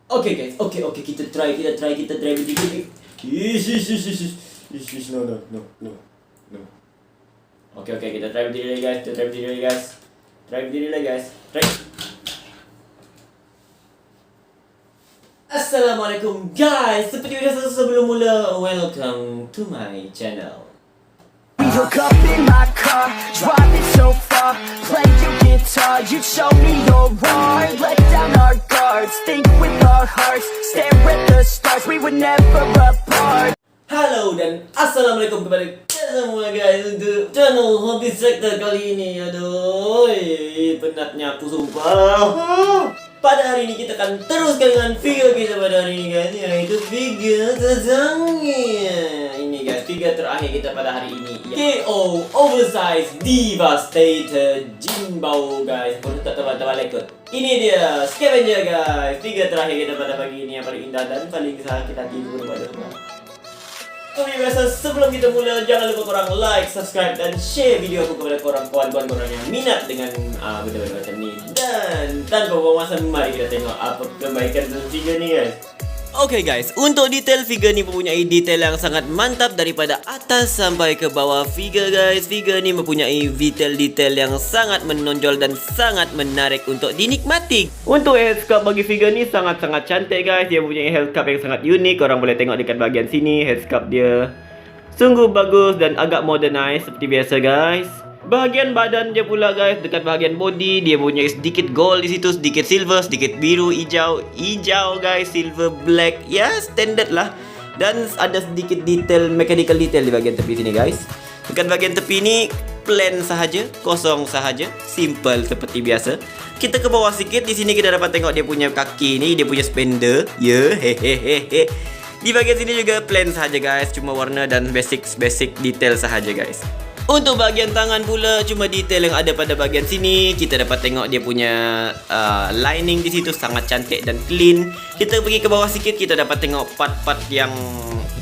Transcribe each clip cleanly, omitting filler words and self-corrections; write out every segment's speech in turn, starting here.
Oke guys, oke kita try begini. No. Oke kita try berdiri lagi guys. Try. Assalamualaikum guys. Seperti biasa sebelum mula, welcome to my channel. We hook up in my car, driving so far. Play your guitar, you show me your art. Let down our guards, think with our hearts. Stare at the stars, we were never apart. Halo dan assalamualaikum kepada kita semua guys untuk channel Hobi Sektor kali ini. Aduh, penatnya aku sumpah. Pada hari ini kita akan teruskan dengan figure kita pada hari ini guys, yaitu figure Kazangi. Ini guys, figure terakhir kita pada hari ini, KO Oversize Devastator Jinbao guys. Aku tak tebal-tebal ikut. Ini dia Scavenger guys, figure terakhir kita pada pagi ini yang paling indah dan paling sakit hati kepada semua. Seperti biasa, sebelum kita mula, jangan lupa korang like, subscribe, dan share video aku kepada korang kawan-kawan korang yang minat dengan benda-benda macam ni. Dan tanpa buang masa, mari kita tengok apa kebaikan dalam figure ni guys. Oke guys, untuk detail figure ni mempunyai detail yang sangat mantap daripada atas sampai ke bawah figure guys. Figure ni mempunyai detail-detail yang sangat menonjol dan sangat menarik untuk dinikmati. Untuk head sculpt bagi figure ni sangat-sangat cantik guys. Dia mempunyai head sculpt yang sangat unik. Korang boleh tengok dekat bahagian sini, head sculpt dia sungguh bagus dan agak modernize seperti biasa guys. Bahagian badan dia pula guys, dekat bahagian body dia punya sedikit gold di situ, sedikit silver, sedikit biru, hijau guys, silver, black, ya standard lah. Dan ada sedikit detail, mechanical detail di bahagian tepi sini guys. Dekat bahagian tepi ni plain sahaja, kosong sahaja, simple seperti biasa. Kita ke bawah sikit, di sini kita dapat tengok dia punya kaki ni, dia punya spender, ya hehehe. Di bahagian sini juga plain sahaja guys, cuma warna dan basic detail sahaja guys. Untuk bahagian tangan pula, cuma detail yang ada pada bahagian sini. Kita dapat tengok dia punya lining di situ sangat cantik dan clean. Kita pergi ke bawah sikit, kita dapat tengok part-part yang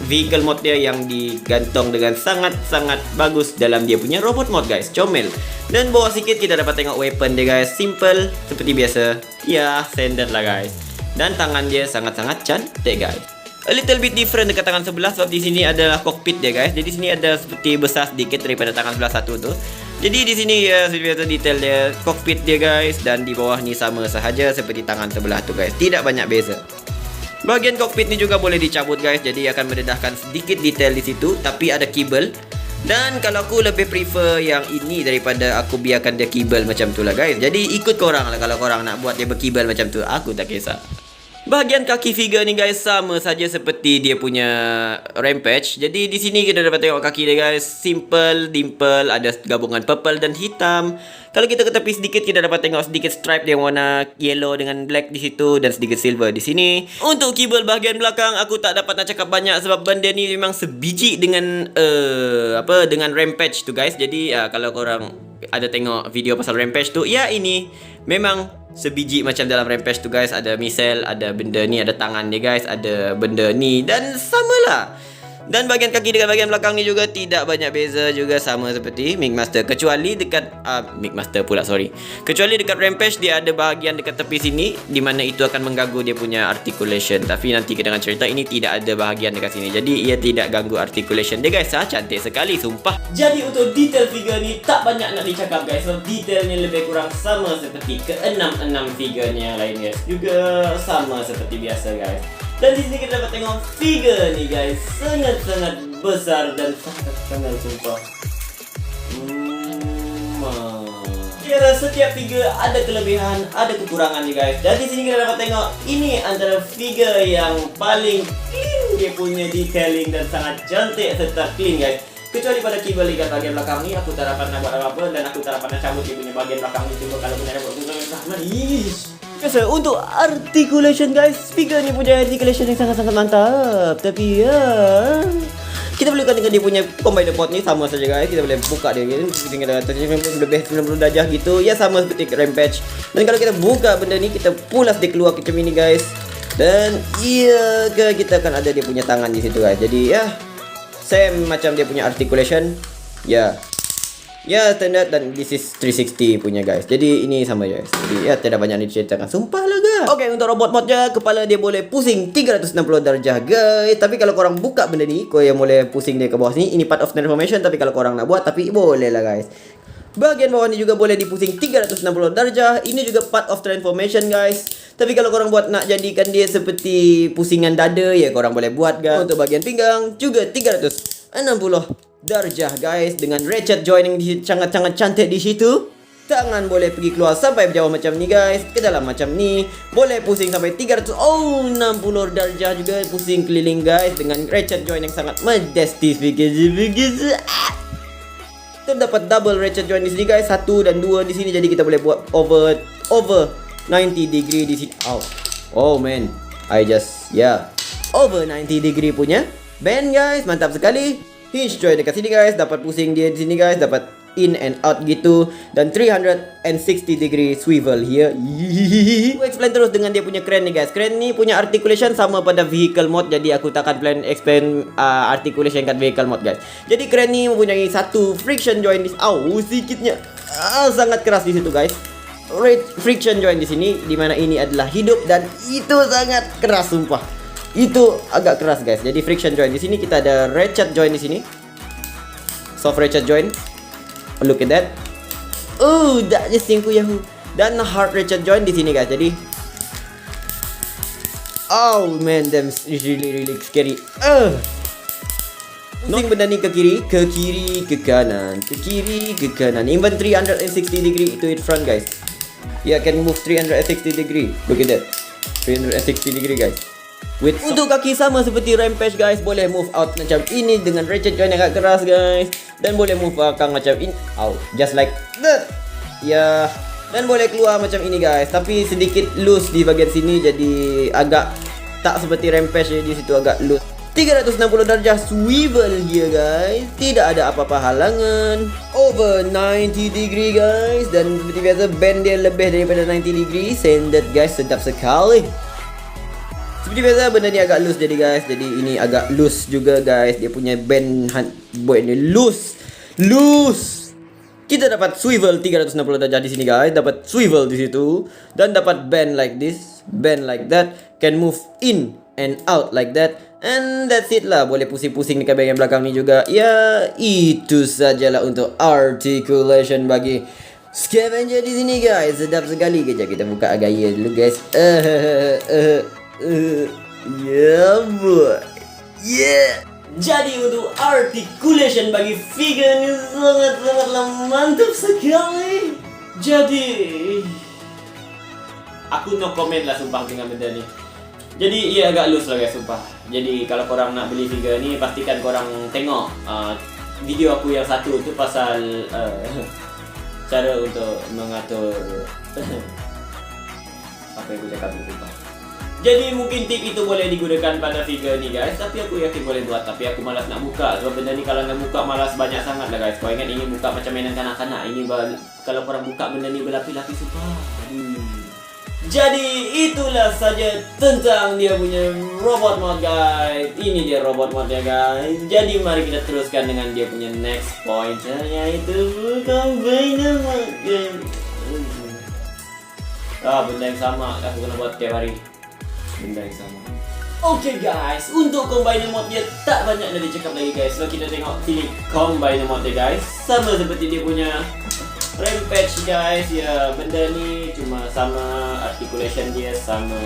vehicle mode dia yang digantung dengan sangat-sangat bagus dalam dia punya robot mode guys, comel. Dan bawah sikit kita dapat tengok weapon dia guys, simple seperti biasa. Ya, standard lah guys. Dan tangan dia sangat-sangat cantik guys. A little bit different dekat tangan sebelah sebab di sini adalah cockpit dia guys. Jadi sini ada seperti besar sedikit daripada tangan sebelah satu tu. Jadi di sini ya seperti biasa detail dia cockpit dia guys, dan di bawah ni sama sahaja seperti tangan sebelah tu guys. Tidak banyak beza. Bahagian cockpit ni juga boleh dicabut guys, jadi akan mendedahkan sedikit detail di situ, tapi ada keyboard. Dan kalau aku lebih prefer yang ini daripada aku biarkan dia keyboard macam tu lah guys. Jadi ikut korang lah kalau korang nak buat dia berkeyboard macam tu, aku tak kisah. Bahagian kaki figure ni guys sama saja seperti dia punya Rampage. Jadi di sini kita dapat tengok kaki dia guys, simple, dimple, ada gabungan purple dan hitam. Kalau kita ke tepi sedikit, kita dapat tengok sedikit stripe yang warna yellow dengan black di situ dan sedikit silver di sini. Untuk keyboard bahagian belakang aku tak dapat nak cakap banyak sebab benda ni memang sebiji dengan dengan Rampage tu guys. Jadi kalau korang ada tengok video pasal Rampage tu, ya ini memang sebiji macam dalam Rampage tu guys. Ada misal, ada benda ni, ada tangan dia guys, ada benda ni dan samalah. Dan bahagian kaki dekat bahagian belakang ni juga tidak banyak beza, juga sama seperti Mixmaster. Kecuali dekat Kecuali dekat Rampage dia ada bahagian dekat tepi sini di mana itu akan mengganggu dia punya articulation. Tapi nanti kita akan cerita, ini tidak ada bahagian dekat sini. Jadi ia tidak ganggu articulation dia guys. Cantik sekali sumpah. Jadi untuk detail figure ni tak banyak nak dicakap guys. So detailnya lebih kurang sama seperti ke-6 figure ni yang lain guys. Juga sama seperti biasa guys. Dan di sini kita dapat tengok figure ni guys, sangat-sangat besar dan sangat sumpah. Kira setiap figure ada kelebihan, ada kekurangan nih guys. Dan di sini kita dapat tengok ini antara figure yang paling clean, dia punya detailing dan sangat cantik serta clean guys. Kecuali pada keyboard lihat bahagian belakang ni, aku tak dapat nak buat apa-apa dan aku tak dapat nak cabut dia punya bahagian belakang ni. Cuma kalau punya buat sama. Biasa untuk articulation guys, figure ni punya articulation yang sangat-sangat mantap. Tapi ya, kita boleh dengan dia punya combiner port ni sama saja guys. Kita boleh buka dia tinggal atas lebih 90 darjah gitu. Ya sama seperti Rampage. Dan kalau kita buka benda ni, kita pulas dia keluar macam ini guys. Dan iya kita akan ada dia punya tangan di situ guys. Jadi ya same macam dia punya articulation. Ya. Ya standard, dan this is 360 punya guys. Jadi ini sama guys. Jadi ya tidak banyak diceritakan. Sumpah lah guys. Oke, untuk robot modnya, kepala dia boleh pusing 360 darjah guys. Tapi kalau korang buka benda ni, kau yang boleh pusing dia ke bawah sini. Ini part of transformation, tapi kalau korang nak buat, tapi boleh lah guys. Bahagian bawah ni juga boleh dipusing 360 darjah. Ini juga part of transformation guys. Tapi kalau korang buat nak jadikan dia seperti pusingan dada, ya korang boleh buat guys. Untuk bahagian pinggang juga 360 darjah guys, dengan ratchet joining sangat-sangat cantik di situ. Tangan boleh pergi keluar sampai jauh macam ni guys, ke dalam macam ni. Boleh pusing sampai 360 darjah juga, pusing keliling guys, dengan ratchet join yang sangat majestic. Terdapat double ratchet join di sini guys, 1 dan 2 di sini. Jadi kita boleh buat over 90 degree di sini. Oh man, over 90 degree punya bend guys, mantap sekali. Hinge joint dekat sini guys, dapat pusing dia di sini guys, dapat in and out gitu, dan 360 degree swivel here. Aku explain terus dengan dia punya crane ni guys. Crane ni punya articulation sama pada vehicle mode, jadi aku takkan plan expand articulation kat vehicle mode guys. Jadi crane ni mempunyai satu friction joint di sikitnya sangat keras di situ guys. Friction joint di sini, di mana ini adalah hidup dan itu sangat keras sumpah. Itu agak keras guys. Jadi friction joint di sini, kita ada ratchet joint di sini. Soft ratchet joint. Look at that. Dah je singku yahoo. Dan hard ratchet joint di sini guys. Jadi man, them really scary. Pusing benda ni ke kiri, ke kanan, ke kiri, ke kanan. Even 360 degree itu in front guys. Yeah, can move 360 degree. Look at that. 360 degree guys. Untuk kaki sama seperti Rampage guys, boleh move out macam ini dengan ratchet joint yang agak keras guys, dan boleh move belakang macam ini, just like that. Ya, dan boleh keluar macam ini guys, tapi sedikit loose di bahagian sini, jadi agak tak seperti Rampage di situ, agak loose. 360 darjah swivel here guys, tidak ada apa-apa halangan. Over 90 degree guys, dan seperti biasa bend dia lebih daripada 90 degree. Standard guys, sedap sekali. Seperti biasa benda ni agak loose jadi guys. Jadi ini agak loose juga guys. Dia punya bend buat ni loose. Kita dapat swivel 360 darjah di sini guys. Dapat swivel di situ, dan dapat bend like this, bend like that. Can move in and out like that. And that's it lah. Boleh pusing-pusing dekat bahagian belakang ni juga. Ya, itu sajalah untuk articulation bagi Scavenger di sini guys. Sedap sekali. Kejap kita buka gaya dulu guys. Yeah boy. Yeah. Jadi untuk articulation bagi figure ini sangat-sangatlah mantap sekali. Jadi aku no comment lah sumpah dengan benda ni. Jadi ia agak loose lah guys sumpah. Jadi kalau korang nak beli figure ni, pastikan korang tengok video aku yang satu tu pasal cara untuk mengatur apa yang aku cakap tu sumpah. Jadi mungkin tip itu boleh digunakan pada figure ni guys, tapi aku yakin boleh buat, tapi aku malas nak buka. Sebab benda ni kalau nak buka malas banyak sangat lah guys. Kau ingat ini buka macam mainan kanak-kanak. Ini kalau korang buka benda ni berlapis-lapis sumpah. Jadi itulah saja tentang dia punya robot mod guys. Ini dia robot modnya guys. Jadi mari kita teruskan dengan dia punya next point, yaitu combiner mod guys. Benda yang sama aku kena buat tiap hari. Benda yang sama. Okay guys, untuk combiner mod dia tak banyak nak dicakap lagi guys. So kita tengok sini combiner mod dia guys. Sama seperti dia punya Rampage guys. Ya, benda ni cuma sama, articulation dia sama.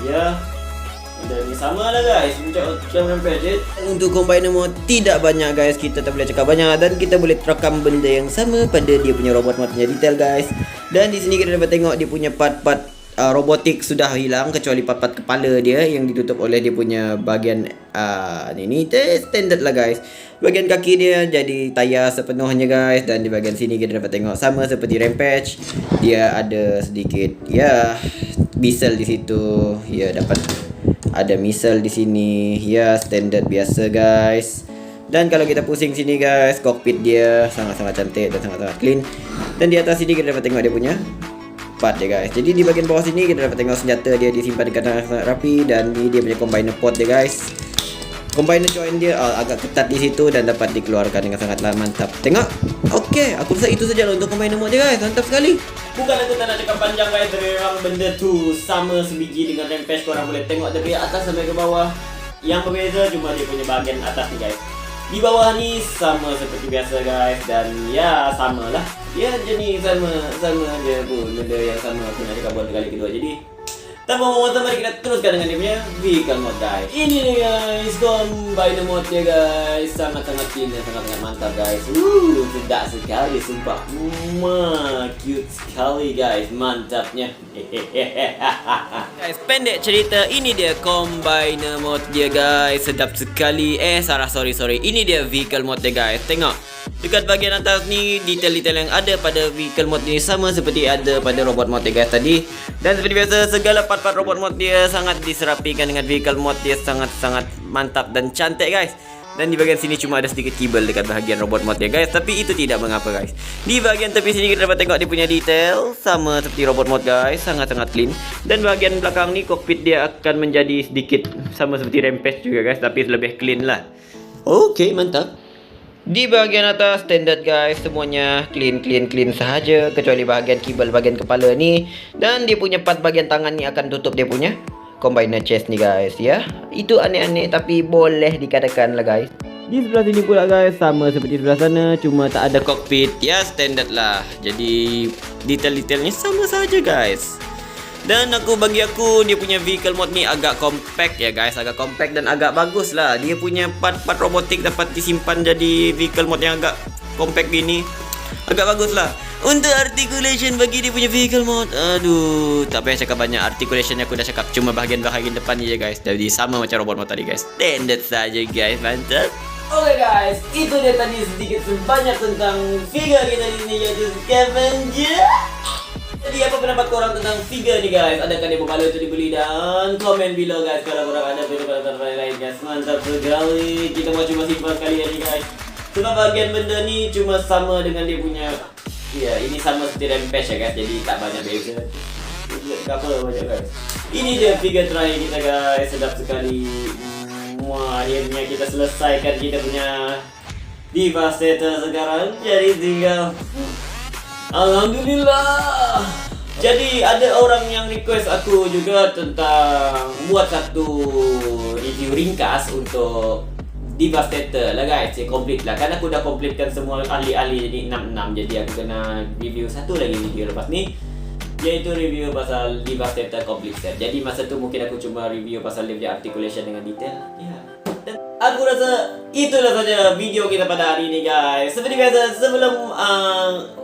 Ya, benda ni sama lah guys macam Rampage. Untuk combiner mod tidak banyak guys, kita tak boleh cakap banyak, dan kita boleh terakam benda yang sama pada dia punya robot mod punya detail guys. Dan di sini kita dapat tengok dia punya part-part robotik sudah hilang, kecuali part-part kepala dia yang ditutup oleh dia punya bahagian ini standard lah guys. Bahagian kaki dia jadi tayar sepenuhnya guys, dan di bahagian sini kita dapat tengok sama seperti Rampage. Dia ada sedikit missile di situ. Ya, dapat ada missile di sini. Ya, standard biasa guys. Dan kalau kita pusing sini guys, cockpit dia sangat-sangat cantik dan sangat-sangat clean. Dan di atas sini kita dapat tengok dia punya part dia guys. Jadi di bahagian bawah sini kita dapat tengok senjata dia disimpan dengan sangat rapi, dan ni dia punya combiner port dia guys. Combiner joint dia agak ketat di situ dan dapat dikeluarkan dengan sangatlah mantap. Tengok. Okey, aku rasa itu saja untuk combiner mode dia guys. Mantap sekali. Bukan aku tak nak cakap panjang guys, tapi memang benda tu sama sebiji dengan Rampage. Korang boleh tengok dari atas sampai ke bawah. Yang berbeza cuma dia punya bahagian atas ni guys. Di bawah ni sama seperti biasa guys, dan ya samalah. Ya jenis sama je pun, benda yang sama aku nak cakap buat kali kedua. Jadi tanpa memotong, mari kita teruskan dengan dia punya vehicle mode guys. Ini nih guys, combiner mode dia guys. Sangat-sangat clean dan sangat-sangat mantap guys. Sedap sekali sumpah. Cute sekali guys, mantapnya. Guys, pendek cerita, ini dia combiner mode dia guys. Sedap sekali. Sorry. Ini dia vehicle mode dia guys. Tengok. Dekat bahagian atas ni, detail-detail yang ada pada vehicle mode ni sama seperti ada pada robot mode dia guys tadi. Dan seperti biasa, segala part-part robot mode dia sangat diserapikan dengan vehicle mode dia. Sangat-sangat mantap dan cantik guys. Dan di bahagian sini cuma ada sedikit kabel dekat bahagian robot mode dia guys, tapi itu tidak mengapa guys. Di bahagian tepi sini kita dapat tengok dia punya detail sama seperti robot mode guys, sangat-sangat clean. Dan bahagian belakang ni, kokpit dia akan menjadi sedikit sama seperti Rampage juga guys, tapi lebih clean lah. Okey, mantap. Di bahagian atas standard guys, semuanya clean sahaja kecuali bahagian kibel bahagian kepala ni, dan dia punya part bahagian tangan ni akan tutup dia punya combiner chest ni guys ya. Itu aneh-aneh tapi boleh dikatakan lah guys. Di sebelah sini pula guys, sama seperti sebelah sana, cuma tak ada kokpit ya, standard lah. Jadi detail-detailnya sama saja guys. Dan bagi aku dia punya vehicle mode ni agak compact ya guys, agak compact dan agak bagus lah. Dia punya part-part robotik dapat disimpan jadi vehicle mode yang agak compact gini, agak bagus lah. Untuk articulation bagi dia punya vehicle mode, aduh, tak payah cakap banyak. Articulation aku dah cakap, cuma bahagian-bahagian depan je guys. Jadi sama macam robot mode tadi guys, standard saja guys, mantap. Oke guys, itu dia tadi sedikit sebanyak tentang figure kita di sini, yaitu Scavenger. Jadi apa pendapat korang tentang figure ni guys? Adakah dia berbaloi untuk dibeli? Dan komen below guys kalau korang ada pendapat lain guys. Mantap sekali. Kita mau cuma simpan sekali ni guys. Sebab bahagian benda ni cuma sama dengan dia punya. Ya, ini sama seperti Rampage ya guys. Jadi tak banyak beza. Apa banyak guys. Ini dia figure terakhir kita guys. Sedap sekali. Wah, akhirnya kita selesaikan kita punya Devastator sekarang. Jadi tinggal alhamdulillah. Jadi ada orang yang request aku juga tentang buat satu review ringkas untuk Devastator lah guys, complete lah. Kan aku dah completekan semua ahli-ahli jadi 66. Jadi aku kena review satu lagi video lepas ni, yaitu review pasal Devastator complete set. Jadi masa tu mungkin aku cuma review pasal dia punya articulation dengan detail. Ya. Dan aku rasa itulah saja video kita pada hari ini guys. Seperti biasa, sebelum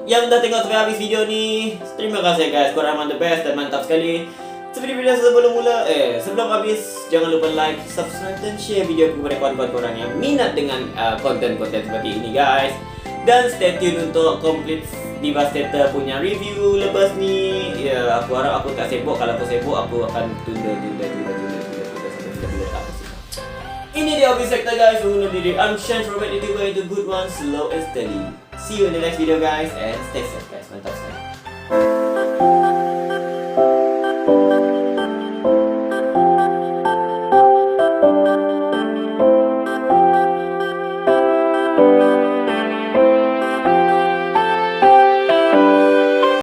yang dah tengok sampai habis video ni, terima kasih guys, korang memang the best dan mantap sekali. Seperti biasa sebelum habis, jangan lupa like, subscribe dan share video aku kepada kawan-kawan korang yang minat dengan konten-konten seperti ini guys. Dan stay tune untuk complete Devastator punya review lepas ni. Ya, aku harap aku tak sibuk. Kalau aku sibuk, aku akan tunda. Ini dia Hobby Sector guys, undur diri. I'm Shane from Red YouTuber, itu good one, slow and steady. See you in the next video guys, and stay safe guys, mantap sekali.